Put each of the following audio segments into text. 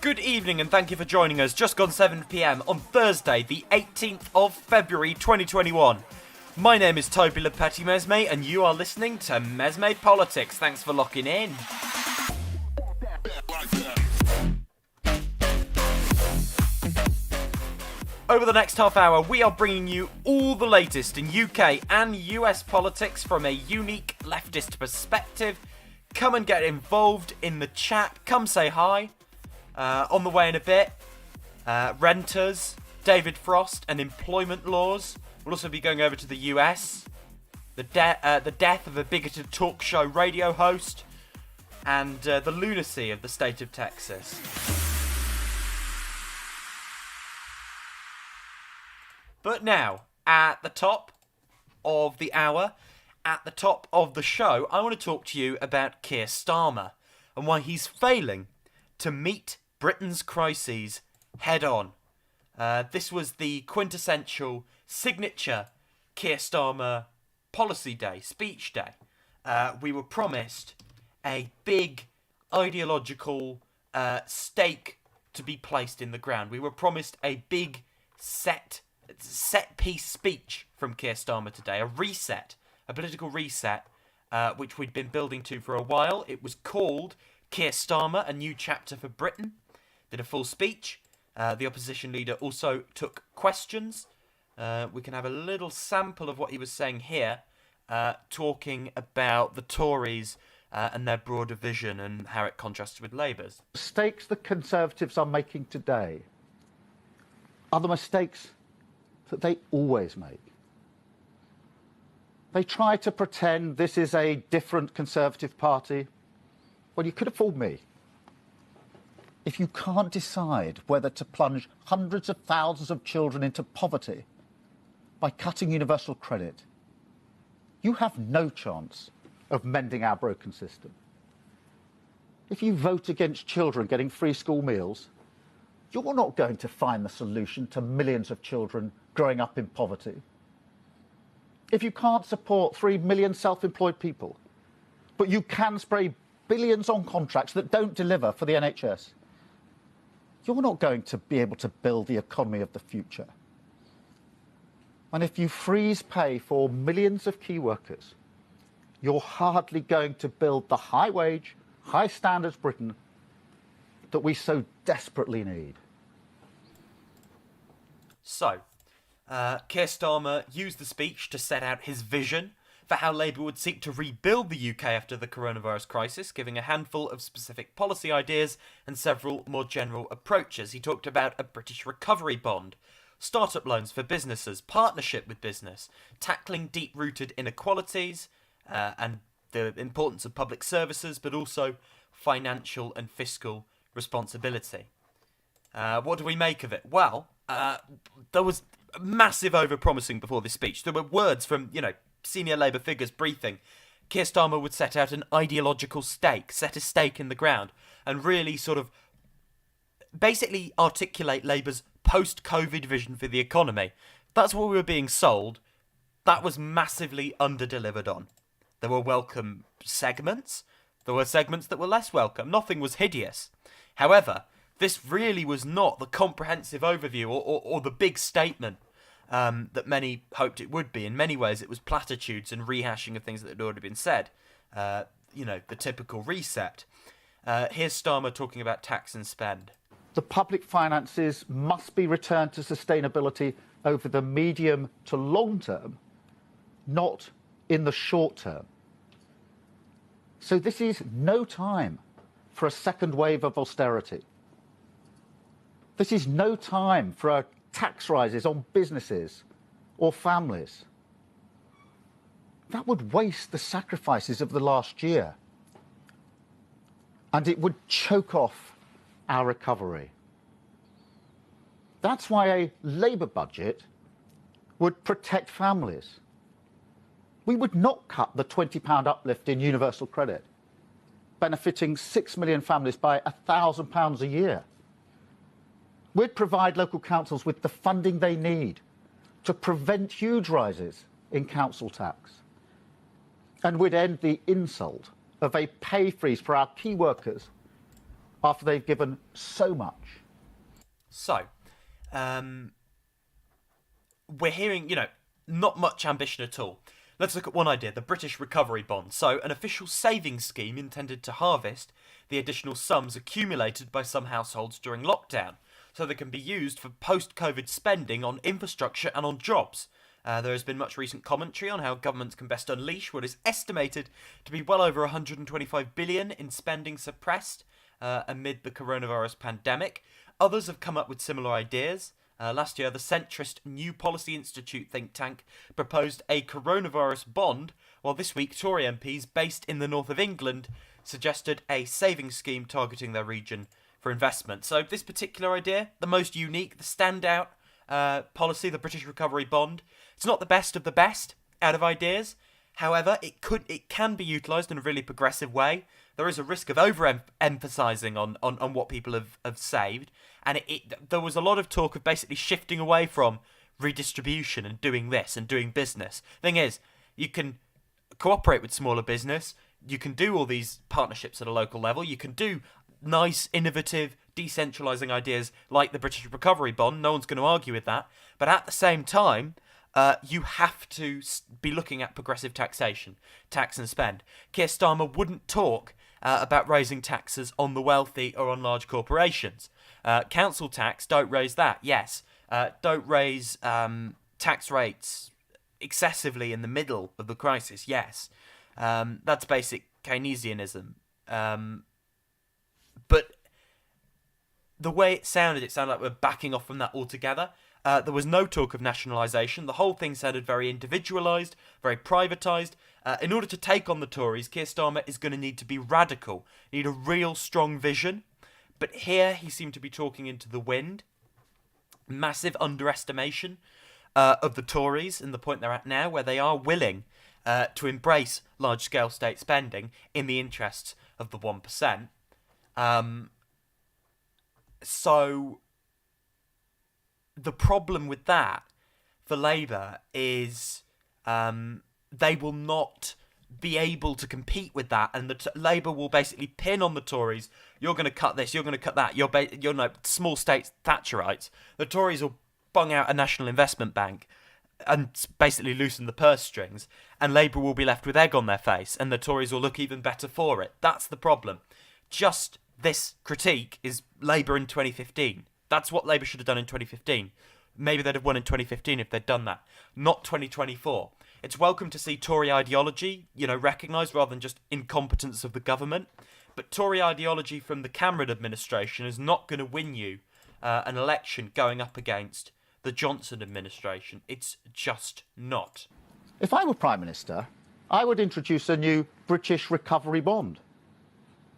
Good evening and thank you for joining us. Just gone 7 p.m. on Thursday, the 18th of February 2021. My name is Toby Lepetti Mesme and you are listening to MesmePolitics. Thanks for locking in. Over the next half hour, we are bringing you all the latest in UK and US politics from a unique leftist perspective. Come and get involved in the chat. Come say hi. On the way in a bit, renters, David Frost and employment laws. We'll also be going over to the US, the death of a bigoted talk show radio host, and the lunacy of the state of Texas. But now, at the top of the hour, at the top of the show, I want to talk to you about Keir Starmer and why he's failing to meet Britain's crises head on. This was the quintessential signature Keir Starmer policy day, speech day. We were promised a big ideological stake to be placed in the ground. We were promised a big set piece speech from Keir Starmer today, a political reset, which we'd been building to for a while. It was called Keir Starmer, A New Chapter for Britain. Did a full speech. The opposition leader also took questions. We can have a little sample of what he was saying here, talking about the Tories and their broader vision and how it contrasts with Labour's. Mistakes the Conservatives are making today are the mistakes that they always make. They try to pretend this is a different Conservative Party. Well, you could have fooled me. If you can't decide whether to plunge hundreds of thousands of children into poverty by cutting universal credit, you have no chance of mending our broken system. If you vote against children getting free school meals, you're not going to find the solution to millions of children growing up in poverty. If you can't support 3 million self-employed people, but you can spray billions on contracts that don't deliver for the NHS, you're not going to be able to build the economy of the future. And if you freeze pay for millions of key workers, you're hardly going to build the high wage, high standards Britain that we so desperately need. So, Keir Starmer used the speech to set out his vision for how Labour would seek to rebuild the UK after the coronavirus crisis, giving a handful of specific policy ideas and several more general approaches. He talked about a British recovery bond, startup loans for businesses, partnership with business, tackling deep-rooted inequalities and the importance of public services, but also financial and fiscal responsibility. What do we make of it? Well, there was massive over-promising before this speech. There were words from, senior Labour figures briefing. Keir Starmer would set out an ideological stake, set a stake in the ground, and really sort of basically articulate Labour's post-COVID vision for the economy. That's what we were being sold. That was massively under-delivered on. There were welcome segments. There were segments that were less welcome. Nothing was hideous. However, this really was not the comprehensive overview or the big statement that many hoped it would be. In many ways, it was platitudes and rehashing of things that had already been said. The typical reset. Here's Starmer talking about tax and spend. The public finances must be returned to sustainability over the medium to long term, not in the short term. So this is no time for a second wave of austerity. This is no time for tax rises on businesses or families. That would waste the sacrifices of the last year. And it would choke off our recovery. That's why a Labour budget would protect families. We would not cut the £20 uplift in universal credit, benefiting 6 million families by £1,000 a year. We'd provide local councils with the funding they need to prevent huge rises in council tax. And we'd end the insult of a pay freeze for our key workers after they've given so much? So, we're hearing, not much ambition at all. Let's look at one idea, the British Recovery Bond. So, an official savings scheme intended to harvest the additional sums accumulated by some households during lockdown, so they can be used for post-COVID spending on infrastructure and on jobs. There has been much recent commentary on how governments can best unleash what is estimated to be well over 125 billion in spending suppressed amid the coronavirus pandemic. Others have come up with similar ideas. Last year, the centrist New Policy Institute think tank proposed a coronavirus bond, while this week Tory MPs based in the north of England suggested a savings scheme targeting their region for investment. So this particular idea, the most unique, the standout policy, the British Recovery Bond, it's not the best of the best out of ideas. However, it can be utilised in a really progressive way. There is a risk of overemphasising on what people have saved, and there was a lot of talk of basically shifting away from redistribution and doing this and doing business. Thing is, you can cooperate with smaller business, you can do all these partnerships at a local level, you can do nice, innovative, decentralising ideas like the British Recovery Bond, no one's going to argue with that, but at the same time, you have to be looking at progressive taxation, tax and spend. Keir Starmer wouldn't talk about raising taxes on the wealthy or on large corporations. Council tax, don't raise that, yes. Don't raise tax rates excessively in the middle of the crisis, yes. That's basic Keynesianism. But the way it sounded like we're backing off from that altogether. There was no talk of nationalisation. The whole thing sounded very individualised, very privatised. In order to take on the Tories, Keir Starmer is going to need to be radical, need a real strong vision. But here he seemed to be talking into the wind. Massive underestimation of the Tories and the point they're at now, where they are willing to embrace large-scale state spending in the interests of the 1%. So the problem with that for Labour is they will not be able to compete with that, and Labour will basically pin on the Tories. You're going to cut this, you're going to cut that. You're small states Thatcherites. The Tories will bung out a national investment bank and basically loosen the purse strings, and Labour will be left with egg on their face, and the Tories will look even better for it. That's the problem. Just this critique is Labour in 2015. That's what Labour should have done in 2015. Maybe they'd have won in 2015 if they'd done that. Not 2024. It's welcome to see Tory ideology, recognised rather than just incompetence of the government. But Tory ideology from the Cameron administration is not going to win you an election going up against the Johnson administration. It's just not. If I were Prime Minister, I would introduce a new British Recovery Bond.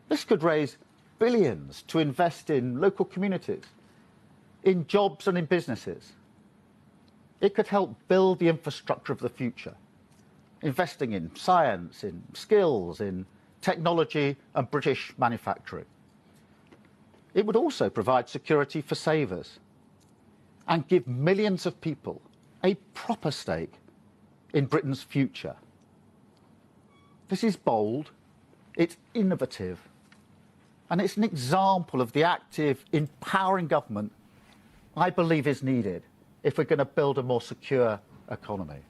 This could raise billions to invest in local communities, in jobs and in businesses. It could help build the infrastructure of the future, investing in science, in skills, in technology and British manufacturing. It would also provide security for savers and give millions of people a proper stake in Britain's future. This is bold, it's innovative, and it's an example of the active, empowering government I believe is needed if we're going to build a more secure economy.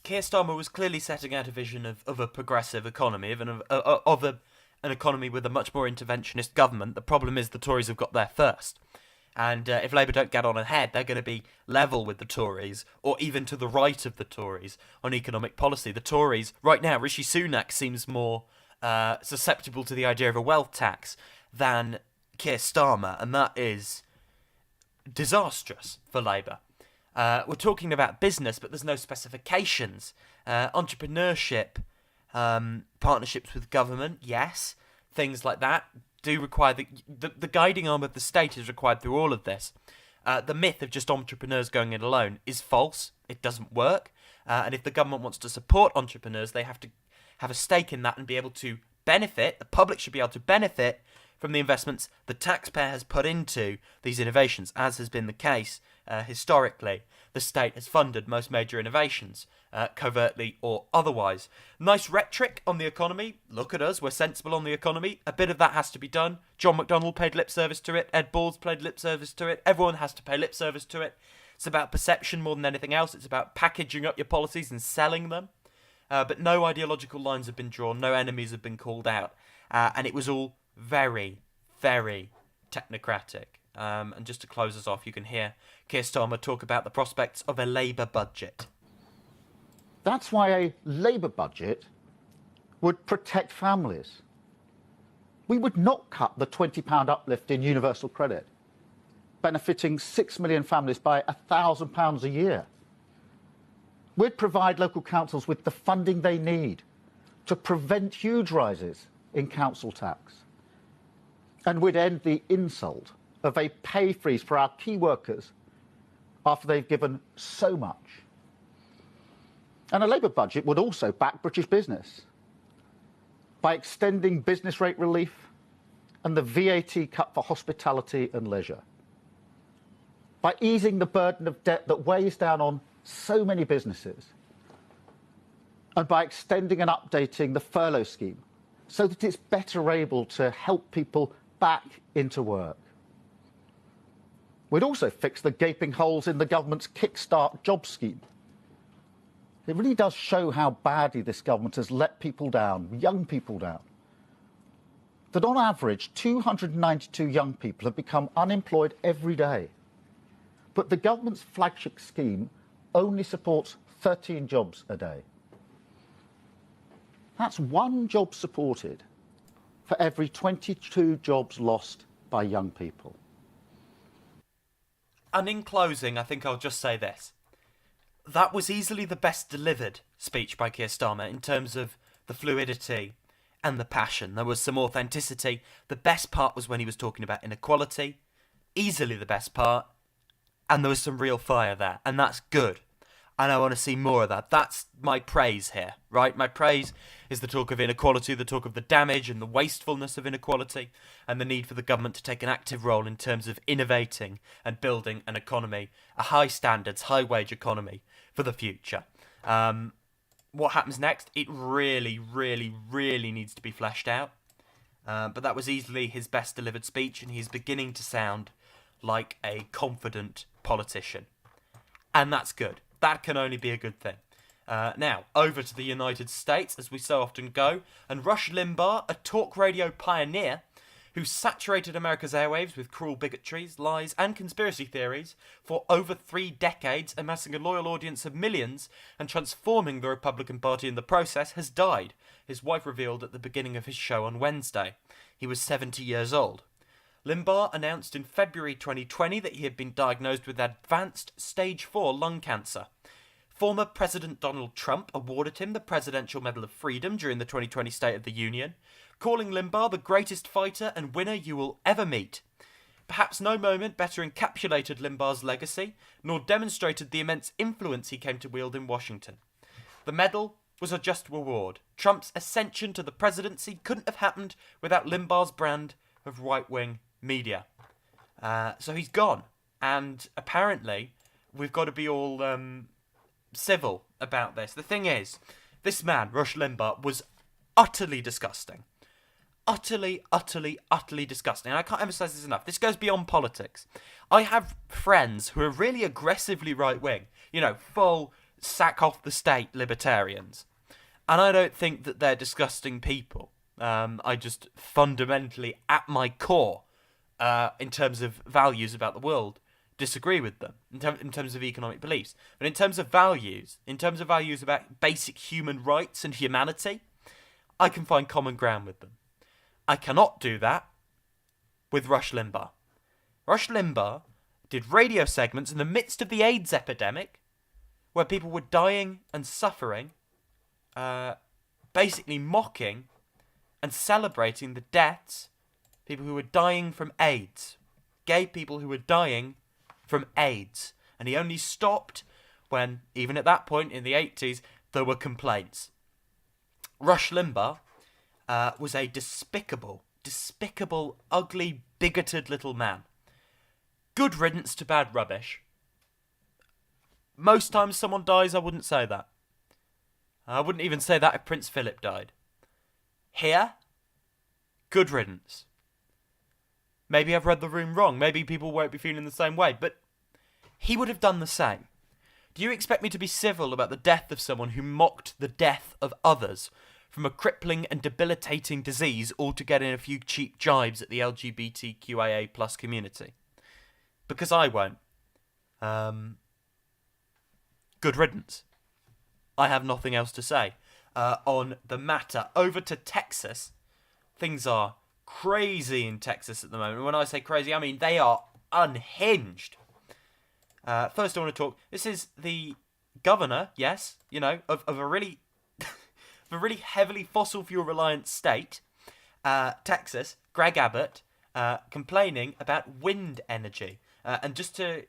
Keir Starmer was clearly setting out a vision of a progressive economy, of an economy with a much more interventionist government. The problem is the Tories have got there first. And if Labour don't get on ahead, they're going to be level with the Tories, or even to the right of the Tories, on economic policy. The Tories, right now, Rishi Sunak seems more susceptible to the idea of a wealth tax than Keir Starmer, and that is disastrous for Labour. We're talking about business, but there's no specifications. Entrepreneurship, partnerships with government, yes, things like that do require the guiding arm of the state is required through all of this. The myth of just entrepreneurs going it alone is false. It doesn't work. And if the government wants to support entrepreneurs, they have to have a stake in that and be able to benefit. The public should be able to benefit from the investments the taxpayer has put into these innovations, as has been the case Historically, the state has funded most major innovations, covertly or otherwise. Nice rhetoric on the economy. Look at us, we're sensible on the economy. A bit of that has to be done. John McDonnell paid lip service to it. Ed Balls paid lip service to it. Everyone has to pay lip service to it. It's about perception more than anything else. It's about packaging up your policies and selling them. But no ideological lines have been drawn. No enemies have been called out. And it was all very, very technocratic. And just to close us off, you can hear Keir Starmer talk about the prospects of a Labour budget. That's why a Labour budget would protect families. We would not cut the £20 uplift in universal credit, benefiting 6 million families by £1,000 a year. We'd provide local councils with the funding they need to prevent huge rises in council tax. And we'd end the insult of a pay freeze for our key workers after they've given so much. And a Labour budget would also back British business by extending business rate relief and the VAT cut for hospitality and leisure, by easing the burden of debt that weighs down on so many businesses, and by extending and updating the furlough scheme so that it's better able to help people back into work. We'd also fix the gaping holes in the government's Kickstart job scheme. It really does show how badly this government has let people down, young people down. That on average, 292 young people have become unemployed every day. But the government's flagship scheme only supports 13 jobs a day. That's one job supported for every 22 jobs lost by young people. And in closing, I think I'll just say this. That was easily the best delivered speech by Keir Starmer in terms of the fluidity and the passion. There was some authenticity. The best part was when he was talking about inequality. Easily the best part. And there was some real fire there. And that's good. And I want to see more of that. That's my praise here, right? My praise is the talk of inequality, the talk of the damage and the wastefulness of inequality, and the need for the government to take an active role in terms of innovating and building an economy, a high standards, high wage economy for the future. What happens next? It really, really, really needs to be fleshed out. But that was easily his best delivered speech, and he's beginning to sound like a confident politician. And that's good. That can only be a good thing. Now, over to the United States, as we so often go, and Rush Limbaugh, a talk radio pioneer who saturated America's airwaves with cruel bigotries, lies, and conspiracy theories for over 3 decades, amassing a loyal audience of millions and transforming the Republican Party in the process, has died, his wife revealed at the beginning of his show on Wednesday. He was 70 years old. Limbaugh announced in February 2020 that he had been diagnosed with advanced stage 4 lung cancer. Former President Donald Trump awarded him the Presidential Medal of Freedom during the 2020 State of the Union, calling Limbaugh the greatest fighter and winner you will ever meet. Perhaps no moment better encapsulated Limbaugh's legacy, nor demonstrated the immense influence he came to wield in Washington. The medal was a just reward. Trump's ascension to the presidency couldn't have happened without Limbaugh's brand of right-wing media. So he's gone, and apparently we've got to be all civil about this. The thing is, this man, Rush Limbaugh, was utterly disgusting. Utterly, utterly, utterly disgusting. And I can't emphasise this enough. This goes beyond politics. I have friends who are really aggressively right-wing, full sack off the state libertarians. And I don't think that they're disgusting people. I just fundamentally, at my core, in terms of values about the world, disagree with them in terms of economic beliefs. But in terms of values about basic human rights and humanity, I can find common ground with them. I cannot do that with Rush Limbaugh. Rush Limbaugh did radio segments in the midst of the AIDS epidemic where people were dying and suffering, basically mocking and celebrating the deaths of people who were dying from AIDS. Gay people who were dying from AIDS. And he only stopped when, even at that point in the 80s, there were complaints. Rush Limbaugh was a despicable, ugly, bigoted little man. Good riddance to bad rubbish. Most times someone dies, I wouldn't say that. I wouldn't even say that if Prince Philip died. Here, good riddance. Maybe I've read the room wrong. Maybe people won't be feeling the same way. But he would have done the same. Do you expect me to be civil about the death of someone who mocked the death of others from a crippling and debilitating disease, all to get in a few cheap jibes at the LGBTQIA plus community? Because I won't. Good riddance. I have nothing else to say on the matter. Over to Texas. Things are crazy in Texas at the moment. When I say crazy, I mean they are unhinged. First I want to talk, this is the governor, yes, you know, of a really of a really heavily fossil fuel reliant state, Texas, Greg Abbott, complaining about wind energy. And just to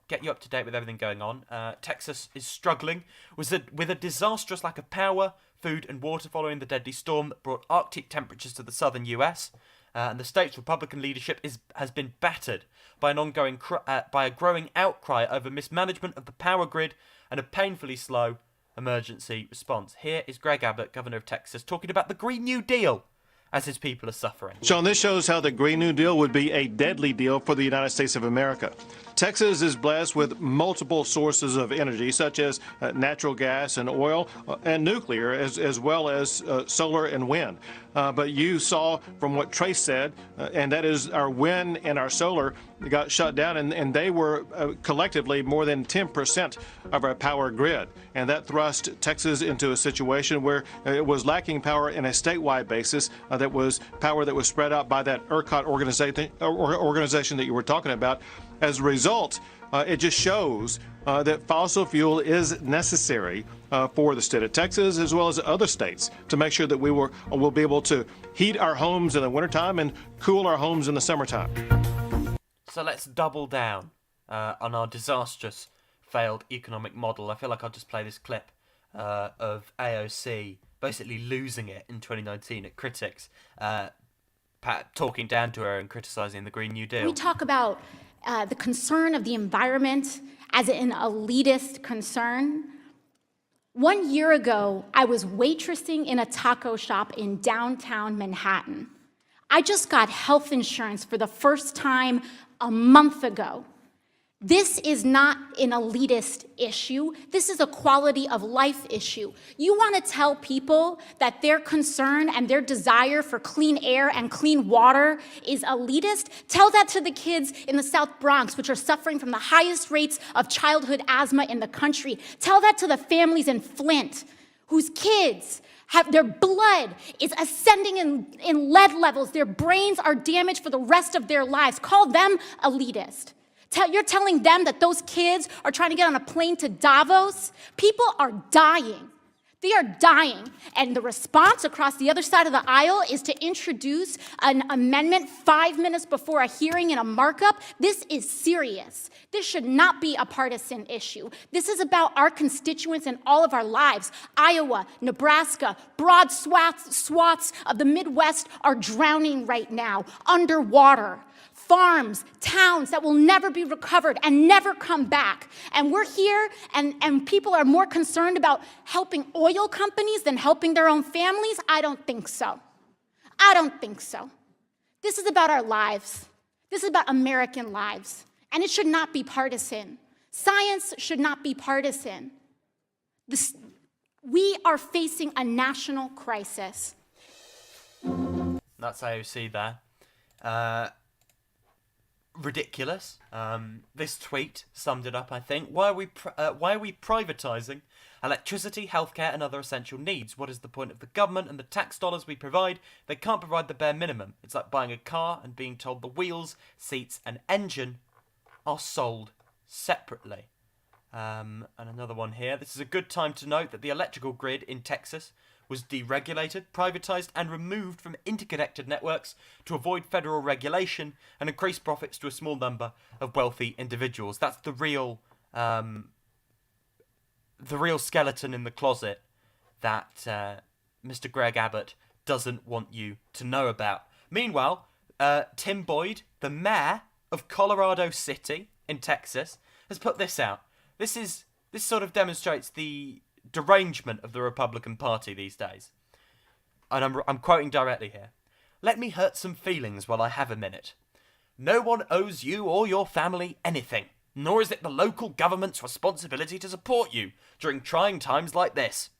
get you up to date with everything going on, Texas is struggling with a disastrous lack of power, food and water following the deadly storm that brought Arctic temperatures to the southern US. And the state's Republican leadership has been battered by by a growing outcry over mismanagement of the power grid and a painfully slow emergency response. Here is Greg Abbott, governor of Texas, talking about the Green New Deal as his people are suffering. Sean, this shows how the Green New Deal would be a deadly deal for the United States of America. Texas is blessed with multiple sources of energy, such as natural gas and oil and nuclear, as well as solar and wind. But you saw from what Trace said, and that is our wind and our solar got shut down, and they were collectively more than 10% of our power grid. And that thrust Texas into a situation where it was lacking power in a statewide basis, that was power that was spread out by that ERCOT organization that you were talking about. As a result, it just shows that fossil fuel is necessary for the state of Texas as well as other states to make sure that we will be able to heat our homes in the wintertime and cool our homes in the summertime. So let's double down on our disastrous failed economic model. I feel like I'll just play this clip of AOC basically losing it in 2019 at Critics, talking down to her and criticising the Green New Deal. We talk about the concern of the environment as an elitist concern. 1 year ago, I was waitressing in a taco shop in downtown Manhattan. I just got health insurance for the first time a month ago. This is not an elitist issue. This is a quality of life issue. You want to tell people that their concern and their desire for clean air and clean water is elitist? Tell that to the kids in the South Bronx, which are suffering from the highest rates of childhood asthma in the country. Tell that to the families in Flint, whose kids have their blood is ascending in lead levels. Their brains are damaged for the rest of their lives. Call them elitist. You're telling them that those kids are trying to get on a plane to Davos? People are dying. They are dying. And the response across the other side of the aisle is to introduce an amendment 5 minutes before a hearing in a markup. This is serious. This should not be a partisan issue. This is about our constituents and all of our lives. Iowa, Nebraska, broad swaths of the Midwest are drowning right now, underwater. Farms, towns that will never be recovered and never come back. And we're here, and people are more concerned about helping oil companies than helping their own families? I don't think so. I don't think so. This is about our lives. This is about American lives. And it should not be partisan. Science should not be partisan. We are facing a national crisis. That's AOC there. Ridiculous. This tweet summed it up, I think. Why are we privatising electricity, healthcare and other essential needs? What is the point of the government and the tax dollars we provide? They can't provide the bare minimum. It's like buying a car and being told the wheels, seats and engine are sold separately. And another one here. This is a good time to note that the electrical grid in Texas was deregulated, privatised and removed from interconnected networks to avoid federal regulation and increase profits to a small number of wealthy individuals. That's the real skeleton in the closet that Mr. Greg Abbott doesn't want you to know about. Meanwhile, Tim Boyd, the mayor of Colorado City in Texas, has put this out. This is This sort of demonstrates the derangement of the Republican Party these days. And I'm quoting directly here. "Let me hurt some feelings while I have a minute. No one owes you or your family anything, nor is it the local government's responsibility to support you during trying times like this.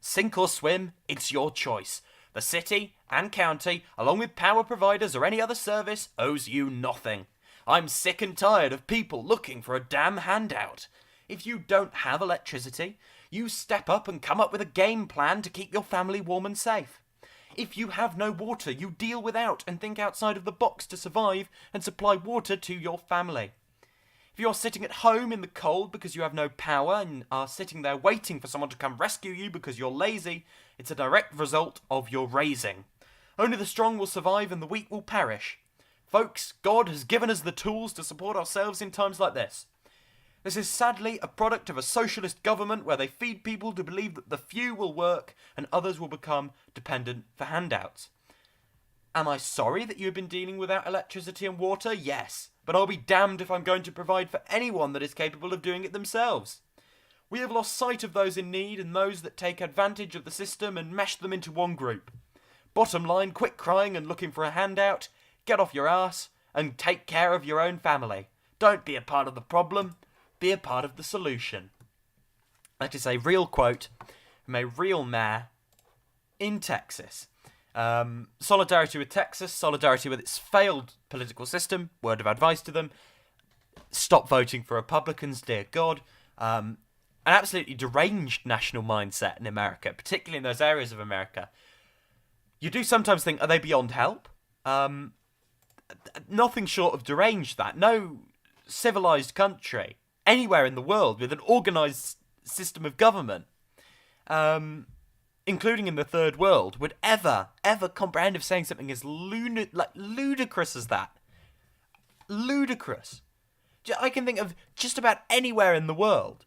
Sink or swim, it's your choice. The city and county, along with power providers or any other service, owes you nothing. I'm sick and tired of people looking for a damn handout. If you don't have electricity, you step up and come up with a game plan to keep your family warm and safe. If you have no water, you deal without and think outside of the box to survive and supply water to your family. If you're sitting at home in the cold because you have no power and are sitting there waiting for someone to come rescue you because you're lazy, it's a direct result of your raising. Only the strong will survive and the weak will perish. Folks, God has given us the tools to support ourselves in times like this. This is sadly a product of a socialist government where they feed people to believe that the few will work and others will become dependent for handouts. Am I sorry that you have been dealing without electricity and water? Yes, but I'll be damned if I'm going to provide for anyone that is capable of doing it themselves. We have lost sight of those in need and those that take advantage of the system and mesh them into one group. Bottom line, quit crying and looking for a handout, get off your ass, and take care of your own family. Don't be a part of the problem, be a part of the solution." That is a real quote from a real mayor in Texas. Solidarity with Texas, solidarity with its failed political system, word of advice to them. Stop voting for Republicans, dear God. An absolutely deranged national mindset in America, particularly in those areas of America. You do sometimes think, are they beyond help? Nothing short of deranged that. No civilized country anywhere in the world with an organised system of government, including in the third world, would ever comprehend of saying something as ludicrous as that. Ludicrous. I can think of just about anywhere in the world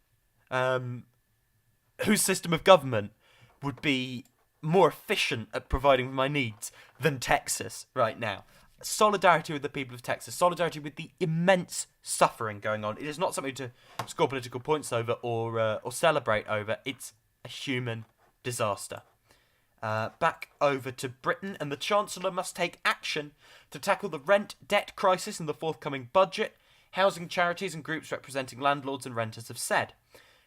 whose system of government would be more efficient at providing for my needs than Texas right now. Solidarity with the people of Texas, solidarity with the immense suffering going on. It is not something to score political points over or celebrate over. It's a human disaster. Back over to Britain, and the Chancellor must take action to tackle the rent debt crisis in the forthcoming budget, housing charities and groups representing landlords and renters have said.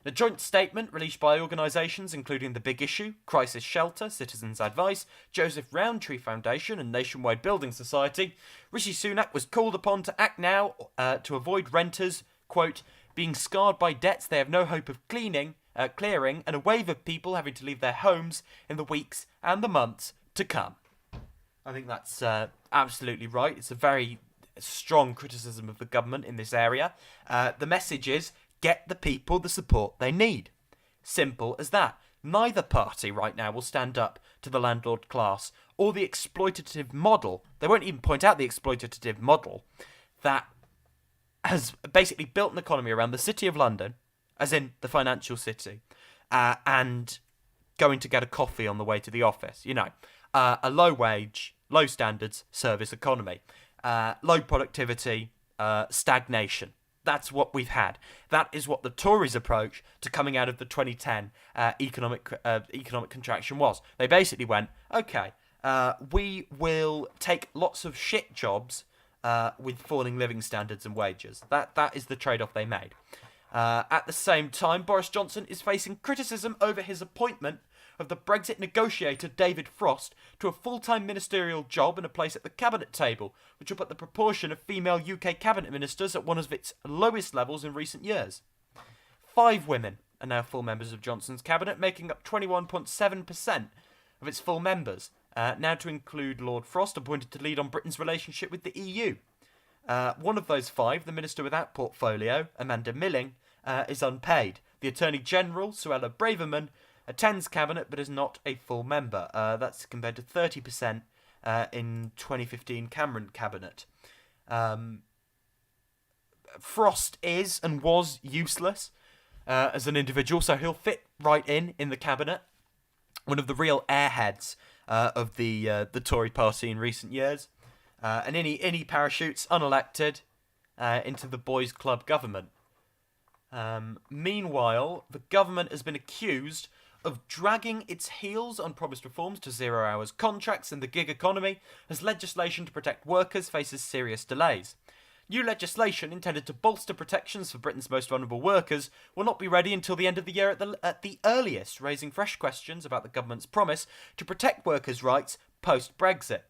In a joint statement released by organisations including The Big Issue, Crisis Shelter, Citizens Advice, Joseph Rowntree Foundation and Nationwide Building Society, Rishi Sunak was called upon to act now to avoid renters, quote, being scarred by debts they have no hope of clearing, and a wave of people having to leave their homes in the weeks and the months to come. I think that's absolutely right. It's a very strong criticism of the government in this area. The message is, get the people the support they need. Simple as that. Neither party right now will stand up to the landlord class or the exploitative model. They won't even point out the exploitative model that has basically built an economy around the City of London, as in the financial city, and going to get a coffee on the way to the office. You know, a low wage, low standards service economy, low productivity, stagnation. That's what we've had. That is what the Tories' approach to coming out of the 2010 economic contraction was. They basically went, okay, we will take lots of shit jobs with falling living standards and wages. That is the trade-off they made. At the same time, Boris Johnson is facing criticism over his appointment of the Brexit negotiator David Frost to a full-time ministerial job and a place at the cabinet table, which will put the proportion of female UK cabinet ministers at one of its lowest levels in recent years. 5 women are now full members of Johnson's cabinet, making up 21.7% of its full members, now to include Lord Frost, appointed to lead on Britain's relationship with the EU. One of those 5, the Minister without portfolio, Amanda Milling, is unpaid. The Attorney General, Suella Braverman, attends cabinet but is not a full member. That's compared to 30% in 2015 Cameron cabinet. Frost is and was useless as an individual, so he'll fit right in the cabinet. One of the real airheads of the Tory party in recent years. And in he parachutes, unelected, into the boys' club government. Meanwhile, the government has been accused of dragging its heels on promised reforms to 0 hours contracts and the gig economy as legislation to protect workers faces serious delays. New legislation intended to bolster protections for Britain's most vulnerable workers will not be ready until the end of the year at the earliest, raising fresh questions about the government's promise to protect workers' rights post-Brexit.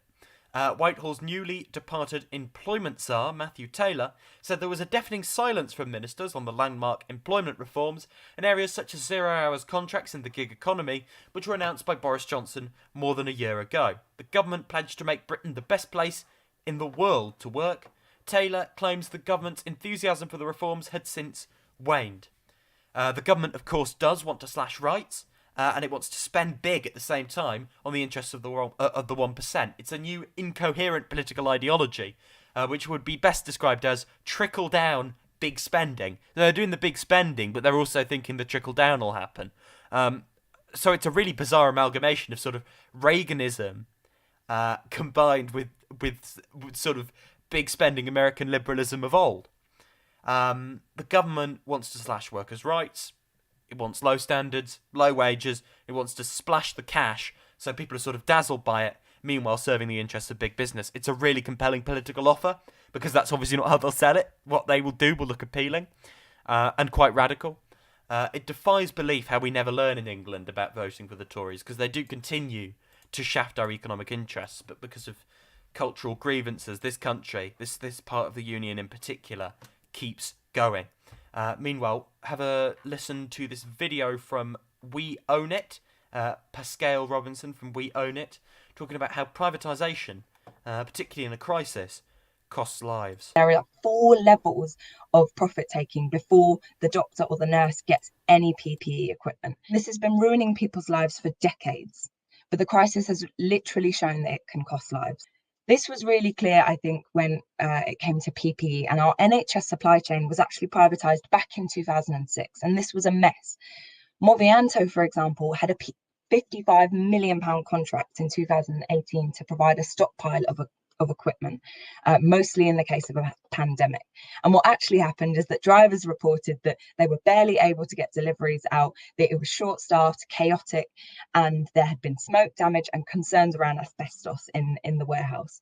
Whitehall's newly departed employment czar, Matthew Taylor, said there was a deafening silence from ministers on the landmark employment reforms in areas such as 0 hours contracts and the gig economy, which were announced by Boris Johnson more than a year ago. The government pledged to make Britain the best place in the world to work. Taylor claims the government's enthusiasm for the reforms had since waned. The government, of course, does want to slash rights, and it wants to spend big at the same time on the interests of the 1%. It's a new incoherent political ideology, which would be best described as trickle-down big spending. They're doing the big spending, but they're also thinking the trickle-down will happen. So it's a really bizarre amalgamation of sort of Reaganism combined with sort of big spending American liberalism of old. The government wants to slash workers' rights. It wants low standards, low wages. It wants to splash the cash so people are sort of dazzled by it, meanwhile serving the interests of big business. It's a really compelling political offer because that's obviously not how they'll sell it. What they will do will look appealing and quite radical. It defies belief how we never learn in England about voting for the Tories because they do continue to shaft our economic interests, but because of cultural grievances, this country, this part of the union in particular, keeps going. Meanwhile, have a listen to this video from We Own It, Pascal Robinson from We Own It, talking about how privatisation, particularly in a crisis, costs lives. There are 4 levels of profit taking before the doctor or the nurse gets any PPE equipment. This has been ruining people's lives for decades, but the crisis has literally shown that it can cost lives. This was really clear, I think, when it came to PPE, and our NHS supply chain was actually privatised back in 2006, and this was a mess. Movianto, for example, had a £55 million contract in 2018 to provide a stockpile of equipment, mostly in the case of a pandemic. And what actually happened is that drivers reported that they were barely able to get deliveries out, that it was short-staffed, chaotic, and there had been smoke damage and concerns around asbestos in the warehouse.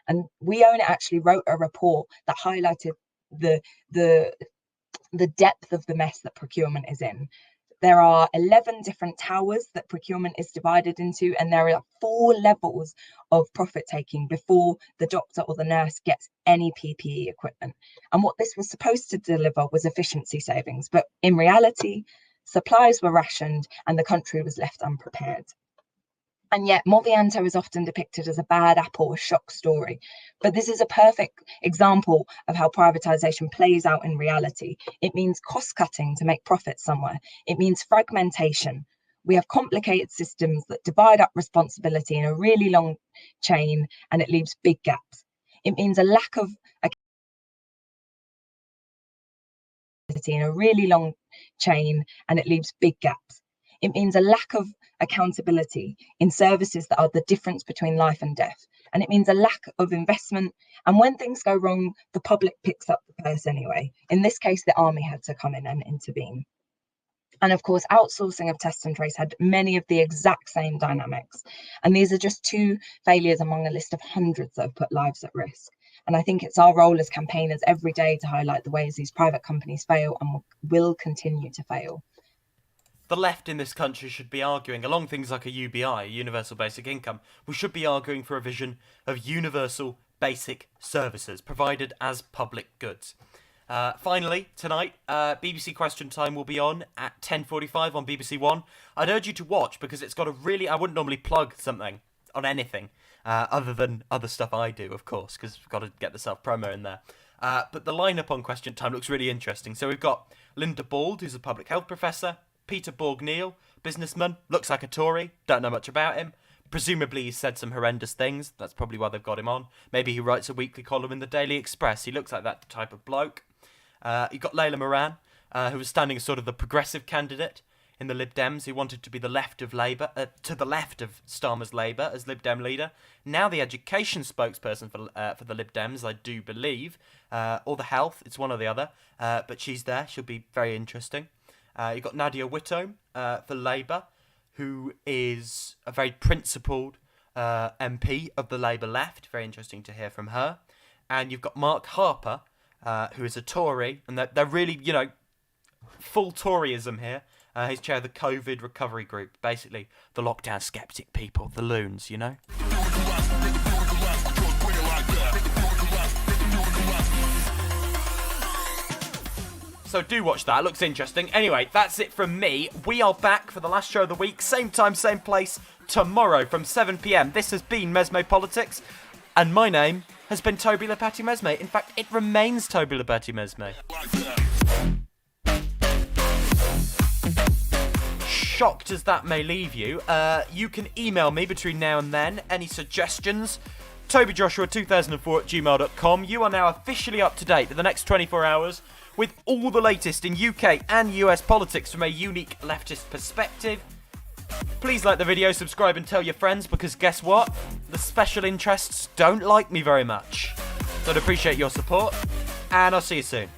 And We Own It actually wrote a report that highlighted the depth of the mess that procurement is in. There are 11 different towers that procurement is divided into, and there are 4 levels of profit taking before the doctor or the nurse gets any PPE equipment. And what this was supposed to deliver was efficiency savings, but in reality, supplies were rationed and the country was left unprepared. And yet Movianto is often depicted as a bad apple, a shock story. But this is a perfect example of how privatisation plays out in reality. It means cost cutting to make profits somewhere. It means fragmentation. We have complicated systems that divide up responsibility in a really long chain, and it leaves big gaps. It means a lack of in a really long chain, and it leaves big gaps. It means a lack of accountability in services that are the difference between life and death. And it means a lack of investment. And when things go wrong, the public picks up the purse anyway. In this case, the army had to come in and intervene. And of course, outsourcing of test and trace had many of the exact same dynamics. And these are just 2 failures among a list of hundreds that have put lives at risk. And I think it's our role as campaigners every day to highlight the ways these private companies fail and will continue to fail. The left in this country should be arguing, along things like a UBI, a universal basic income, we should be arguing for a vision of universal basic services provided as public goods. Finally, tonight, BBC Question Time will be on at 10:45 on BBC One. I'd urge you to watch because it's got a really... I wouldn't normally plug something on anything other than other stuff I do, of course, because we've got to get the self-promo in there. But the lineup on Question Time looks really interesting. So we've got Linda Bald, who's a public health professor, Peter Borg-Neil, businessman, looks like a Tory, don't know much about him. Presumably he's said some horrendous things, that's probably why they've got him on. Maybe he writes a weekly column in the Daily Express, he looks like that type of bloke. You've got Layla Moran, who was standing as sort of the progressive candidate in the Lib Dems, who wanted to be the left of Labour, to the left of Starmer's Labour as Lib Dem leader. Now the education spokesperson for the Lib Dems, I do believe. or the health. It's one or the other. But she's there. She'll be very interesting. You've got Nadia Whittome for Labour, who is a very principled MP of the Labour left. Very interesting to hear from her. And you've got Mark Harper, who is a Tory, and they're really, full Toryism here. He's chair of the COVID recovery group, basically the lockdown skeptic people, the loons, So do watch that, it looks interesting. Anyway, that's it from me. We are back for the last show of the week, same time, same place, tomorrow from 7 p.m. This has been MesmePolitics, and my name has been Toby Lepati Mesme. In fact, it remains Toby Lepati Mesme. Shocked as that may leave you, you can email me between now and then. Any suggestions? TobyJoshua2004@gmail.com. You are now officially up to date for the next 24 hours with all the latest in UK and US politics from a unique leftist perspective. Please like the video, subscribe and tell your friends, because guess what? The special interests don't like me very much. So I'd appreciate your support, and I'll see you soon.